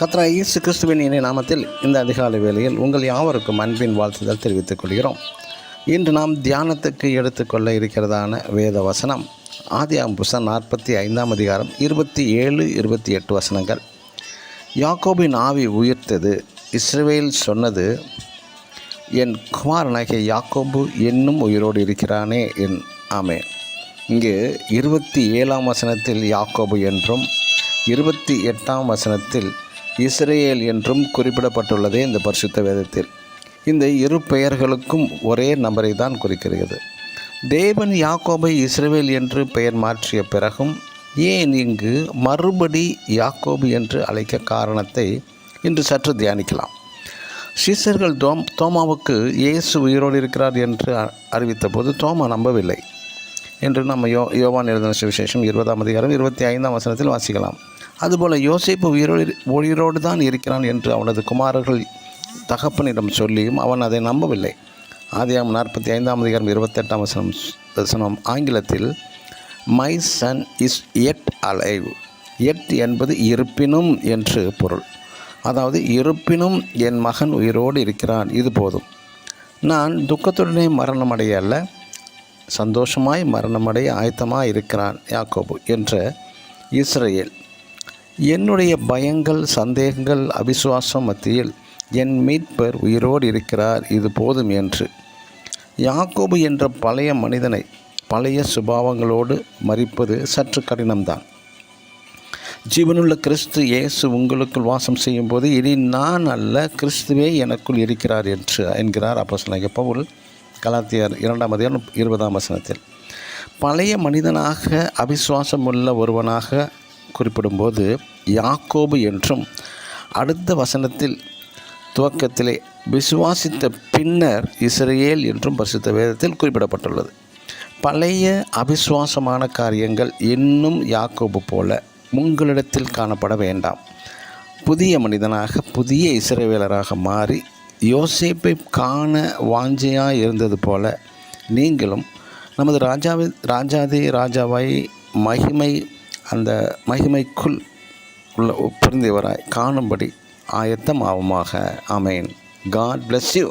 கர்த்தராகிய இயேசு கிறிஸ்துவின் இனிய நாமத்தில் இந்த அதிகாலை வேளையில் உங்கள் யாவருக்கும் அன்பின் வாழ்த்துதல் தெரிவித்துக் கொள்கிறோம். இன்று நாம் தியானத்துக்கு எடுத்துக்கொள்ள இருக்கிறதான வேத வசனம் ஆதியாகமம் புஸ்தகம் 45ஆம் அதிகாரம் 27-28 வசனங்கள். யாக்கோபின் ஆவி உயிர்த்தது, இஸ்ரவேல் சொன்னது, என் குமாரனாகிய யாக்கோபு இன்னும் உயிரோடு இருக்கிறானே என் ஆமென். இங்கு 27ஆம் வசனத்தில் யாக்கோபு என்றும் 28ஆம் வசனத்தில் இஸ்ரவேல் என்றும் குறிப்பிடப்பட்டுள்ளதே இந்த பரிசுத்த வேதத்தில். இந்த இரு பெயர்களுக்கும் ஒரே நபரை தான் குறிக்கிறது. தேவன் யாக்கோபை இஸ்ரவேல் என்று பெயர் மாற்றிய பிறகும் ஏன் இங்கு மறுபடி யாக்கோபு என்று அழைக்க காரணத்தை இன்று சற்று தியானிக்கலாம். சீசர்கள் தோமாவுக்கு இயேசு உயிரோடு இருக்கிறார் என்று அறிவித்த போது தோமா நம்பவில்லை என்று நம்ம யோவான் எழுதின சுவிசேஷம் 20ஆம் அதிகாரம் 25ஆம் வசனத்தில் வாசிக்கலாம். அதுபோல் யோசேப்பு உயிரோடு தான் இருக்கிறான் என்று அவனது குமாரர்கள் தகப்பனிடம் சொல்லியும் அவன் அதை நம்பவில்லை. ஆதியாகமம் 45ஆம் அதிகாரம் 28ஆம் வசனம் ஆங்கிலத்தில் my son is yet alive. Yet என்பது இருப்பினும் என்று பொருள். அதாவது இருப்பினும் என் மகன் உயிரோடு இருக்கிறான், இது போதும். நான் துக்கத்துடனே மரணமடைய அல்ல, சந்தோஷமாய் மரணமடைய ஆயத்தமாக இருக்கிறான் யாக்கோபு என்ற இஸ்ரவேல். என்னுடைய பயங்கள், சந்தேகங்கள், அவிசுவாசம் மத்தியில் என் மீட்பர் உயிரோடு இருக்கிறார், இது போதும் என்று. யாக்கோபு என்ற பழைய மனிதனை பழைய சுபாவங்களோடு மறிப்பது சற்று கடினம்தான். ஜீவனுள்ள கிறிஸ்து இயேசு உங்களுக்குள் வாசம் செய்யும் போது இனி நான் அல்ல, கிறிஸ்துவே எனக்குள் இருக்கிறார் என்று என்கிறார் அப்போஸ்தலனாகிய பவுல் கலாத்தியர் 2ஆம் அதிகாரம் 20ஆம் வசனத்தில். பழைய மனிதனாக அவிசுவாசமுள்ள ஒருவனாக குறிப்பிடும்போது யாக்கோபு என்றும், அடுத்த வசனத்தில் துவக்கத்திலே விசுவாசித்த பின்னர் இஸ்ரவேல் என்றும் பரிசுத்த வேதத்தில் குறிப்பிடப்பட்டுள்ளது. பழைய அவிசுவாசமான காரியங்கள் இன்னும் யாக்கோபு போல உங்களிடத்தில் காணப்பட வேண்டாம். புதிய மனிதனாக, புதிய இஸ்ரவேலராக மாறி யோசேப்பை காண வாஞ்சையாக இருந்தது போல நீங்களும் நமது ராஜாவாய் அந்த மகிமைக்குள் உள்ள பொருந்தியவராய் காணும்படி ஆயத்தமாவுமாக. ஆமென். God bless you.